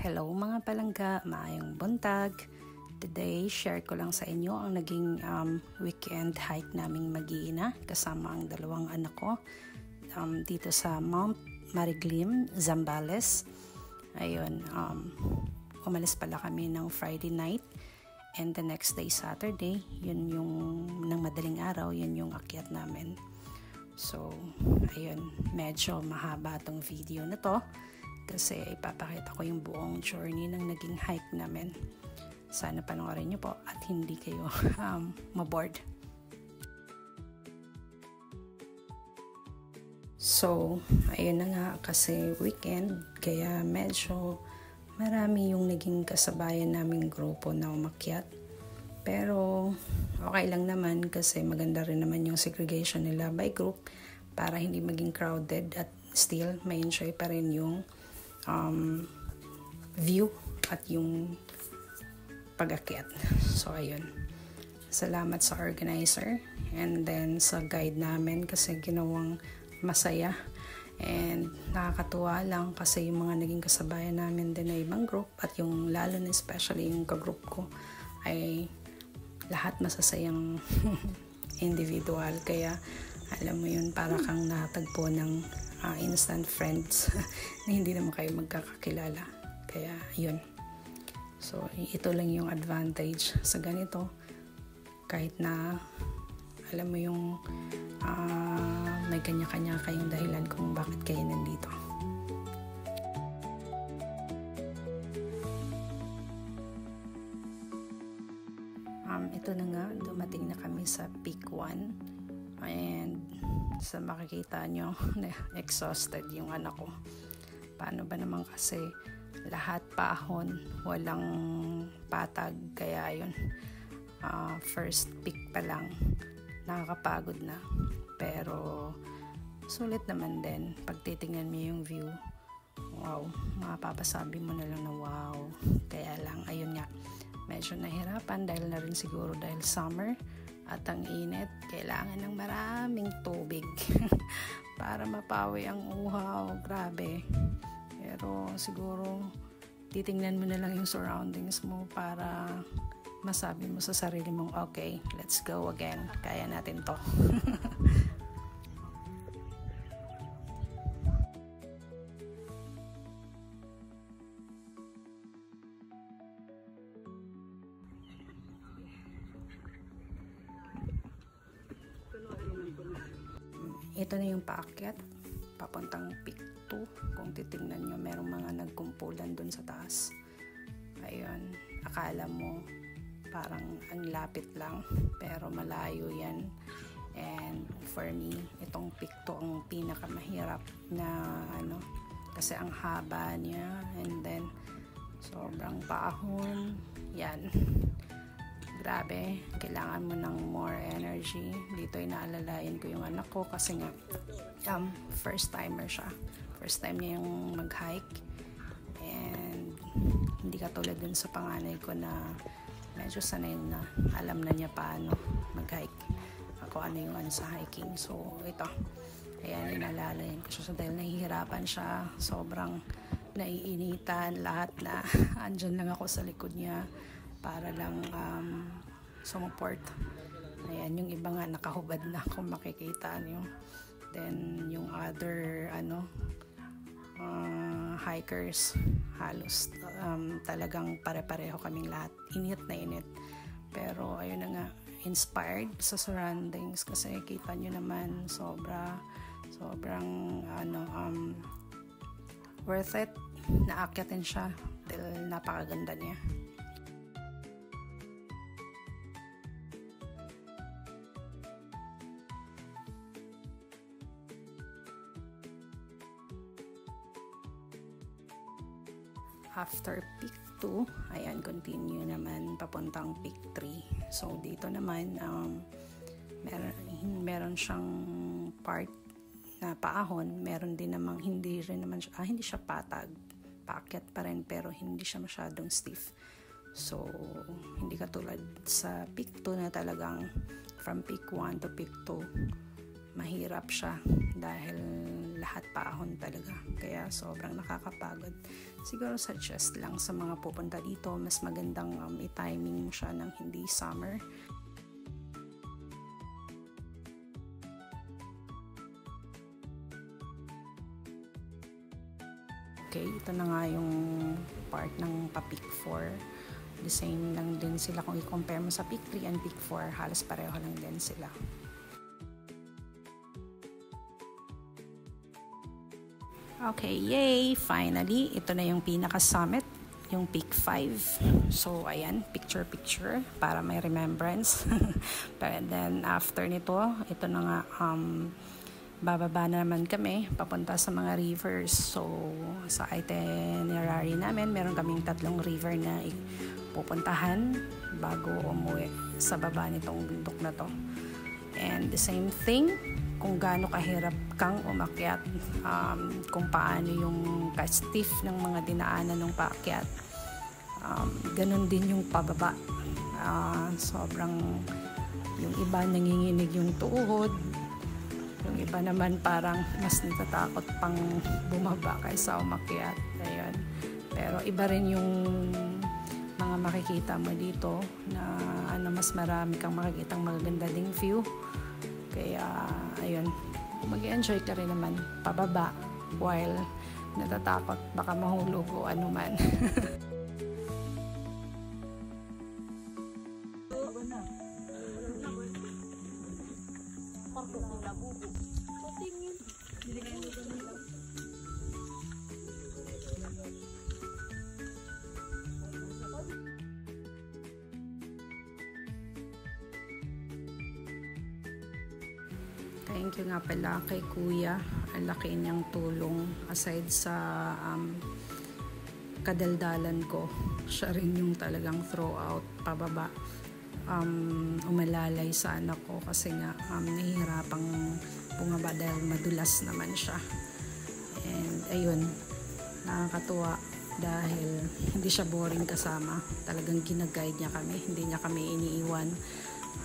Hello mga palangga, maayong buntag. Today, share ko lang sa inyo ang naging weekend hike naming mag-iina kasama ang dalawang anak ko dito sa Mount Mariglim, Zambales. Ayun, umalis pala kami ng Friday night and the next day Saturday, yun yung ng madaling araw, yun yung akyat namin. So, ayun, medyo mahaba tong video na to kasi ipapakita ko yung buong journey ng naging hike namin. Sana panoorin nyo po at hindi kayo maboard. So, ayun na nga kasi weekend, kaya medyo marami yung naging kasabayan naming grupo na umakyat. Pero okay lang naman kasi maganda rin naman yung segregation nila by group para hindi maging crowded at still may enjoy pa rin yung view at yung pag-akyat. So ayun, salamat sa organizer and then sa guide namin kasi ginawang masaya and nakakatuwa lang kasi yung mga naging kasabayan namin din na ibang group at yung lalo na especially yung ka-group ko ay lahat masasayang individual, kaya alam mo yun, para kang natagpo ng instant friends na hindi naman kayo magkakakilala. Kaya yun, so ito lang yung advantage sa ganito, kahit na alam mo yung may kanya-kanya kayong dahilan kung bakit kayo nandito. Ito na nga, dumating na kami sa peak 1 and sa makikita nyo exhausted yung anak ko. Paano ba naman kasi lahat paahon, walang patag, kaya yun first peak pa lang nakakapagod na, pero sulit naman din pag titingnan mo yung view. Wow, mapapasabi mo na lang na wow. Kaya lang ayun nga, medyo nahirapan dahil na rin siguro dahil summer at ang init, kailangan ng maraming tubig para mapawi ang uhaw. Grabe. Pero siguro titingnan mo na lang yung surroundings mo para masabi mo sa sarili mong okay, let's go again, kaya natin to. Ito na yung paakyat papuntang peak 2. Kung titingnan nyo, merong mga nagkumpulan dun sa taas. Ayun, akala mo parang ang lapit lang, pero malayo yan. And for me, itong peak 2 ang pinakamahirap na kasi ang haba niya and then sobrang paahon. Yan, grabe, kailangan mo ng more energy. Dito ay naalalayan ko yung anak ko kasi nga first timer siya, first time niya yung mag-hike and hindi katulad dun sa panganay ko na medyo sanay na, alam na niya paano mag-hike, ako ano yung sa hiking. So ito, ayan, inalalayan ko siya. So dahil nahihirapan siya, sobrang naiinitan lahat na andyan lang ako sa likod niya para lang sumuport. Ayan, yung iba nga nakahubad na kung makikita nyo. Then yung other hikers, halos talagang pare-pareho kaming lahat, init na init. Pero ayun na nga, inspired sa surroundings kasi kita nyo naman sobrang worth it na aakyatin siya dahil napakaganda niya. After peak 2, ayan, continue naman papuntang peak 3. So dito naman meron siyang part na paahon, meron din namang hindi siya patag, paakyat pa rin pero hindi siya masyadong stiff. So hindi katulad sa peak 2 na talagang from peak 1 to peak 2 mahirap siya dahil lahat paahon talaga, kaya sobrang nakakapagod. Siguro suggest lang sa mga pupunta dito, mas magandang i-timing mo siya ng hindi summer. Okay, ito na nga yung part ng pa-peak 4. The same lang din sila kung i-compare mo sa peak 3 and peak 4, halos pareho lang din sila. Okay, yay! Finally, ito na yung pinaka-summit, yung peak 5. So, ayan, picture-picture para may remembrance. And then, after nito, ito na nga, bababa na naman kami papunta sa mga rivers. So sa itinerary namin, meron kaming 3 river na pupuntahan bago umuwi sa baba nitong bundok na to. And the same thing, kung gaano kahirap kang umakyat, kung paano yung ka-stiff ng mga dinaanan ng paakyat, ganun din yung pababa. Sobrang, yung iba nanginginig yung tuhod, yung iba naman parang mas natatakot pang bumaba kaysa umakyat. Ayun. Pero iba rin yung mga makikita mo dito na mas marami kang makikitang magaganda ding view. Kaya ayun, mag-enjoy ka rin naman pababa while natatakot baka mahulog o ano man. Thank you nga pala kay Kuya. Ang laki niyang tulong aside sa kadaldalan ko. Siya rin yung talagang throw out pababa. Umalalay sa anak ko kasi nga nahihirapang bumaba dahil madulas naman siya. And ayun, nakakatuwa dahil hindi siya boring kasama. Talagang ginaguide niya kami, hindi niya kami iniiwan.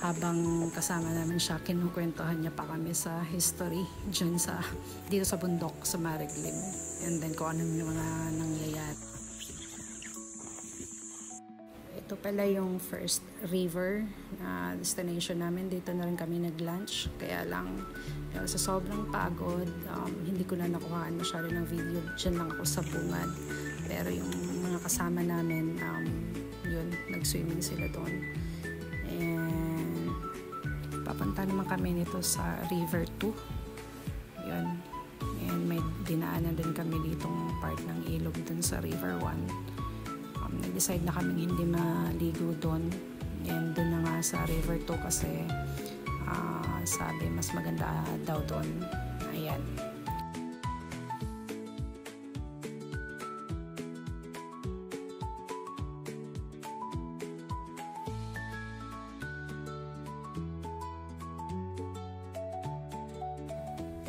Habang kasama namin siya, kinukwentuhan niya pa kami sa history dyan dito sa bundok sa Mariglim, and then kung ano yung mga nangyayari. Ito pala yung first river na destination namin. Dito na rin kami nag-lunch, kaya lang sa sobrang pagod, hindi ko na nakuhaan masyado ng video. Dyan lang ako sa bungad, pero yung mga kasama namin, yun, nag-swimming sila doon. And papunta naman kami nito sa River 2. Yun. And may dinaanan din kami ditong part ng ilog dun sa River 1. Nag-decide na kami hindi maligo doon. And doon na nga sa River 2 kasi sabi mas maganda daw doon. Ayan.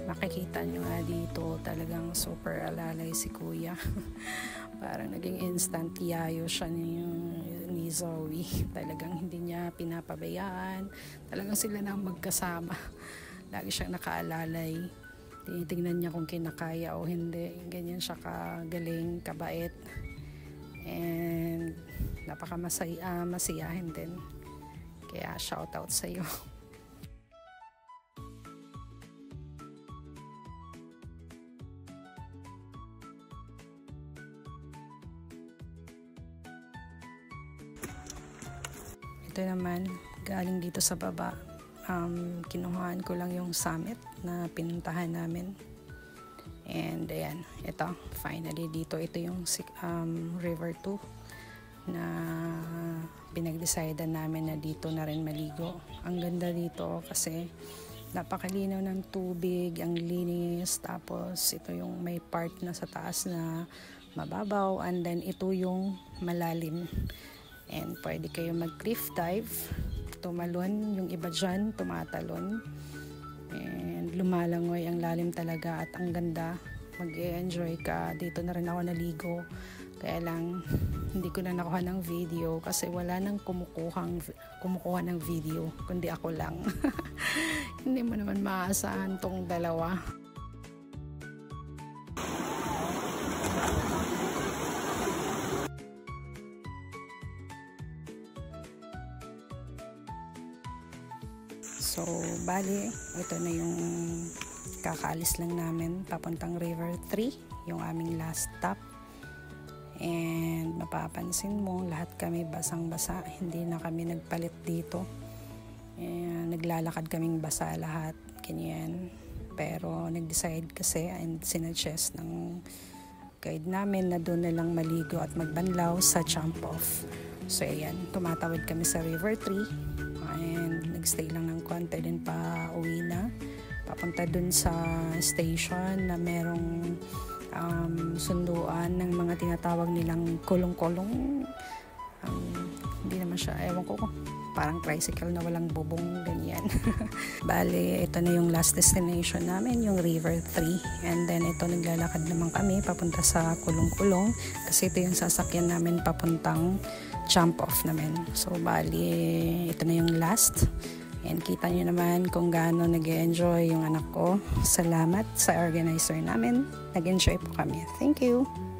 Makikita nyo nga dito, talagang super alalay si Kuya. Parang naging instant yayo siya ni Zoe. Talagang hindi niya pinapabayaan. Talagang sila na magkasama. Lagi siyang nakaalalay. Tinitingnan niya kung kinakaya o hindi. Ganyan siya kagaling, kabait. And masiyahin din. Kaya shout out sa iyo. Ito naman, galing dito sa baba, kinuhaan ko lang yung summit na pinuntahan namin. And ayan, ito, finally dito, ito yung River 2 na pinag-decidean namin na dito na rin maligo. Ang ganda dito kasi napakalinaw ng tubig, ang linis, tapos ito yung may part na sa taas na mababaw, and then ito yung malalim. And pwede kayo mag-cliff dive, tumalon, yung iba dyan, tumatalon. And lumalangoy, ang lalim talaga at ang ganda. Mag-enjoy ka. Dito na rin ako naligo. Kaya lang, hindi ko na nakuha ng video kasi wala nang kumukuha ng video, kundi ako lang. Hindi mo naman maaasahan tong dalawa. So, bali, ito na yung kakaalis lang namin papuntang River 3, yung aming last stop. And mapapansin mo, lahat kami basang-basa, hindi na kami nagpalit dito. And naglalakad kaming basa lahat, ganyan. Pero nag-decide kasi and sinuggest ng guide namin na doon na lang maligo at magbanlaw sa jump off. So ayan, tumatawid kami sa River 3 and nagstay lang ng konti din pa uwi na. Papunta dun sa station na merong sunduan ng mga tinatawag nilang kulong-kulong. Hindi naman siya, ewan ko, parang tricycle na walang bubong, ganyan. Bale, ito na yung last destination namin, yung River 3. And then ito, naglalakad naman kami papunta sa kulong-kulong kasi ito yung sasakyan namin papuntang jump off namin. So bali, ito na yung last. And kita nyo naman kung gaano nag-enjoy yung anak ko. Salamat sa organizer namin. Nag-enjoy po kami. Thank you!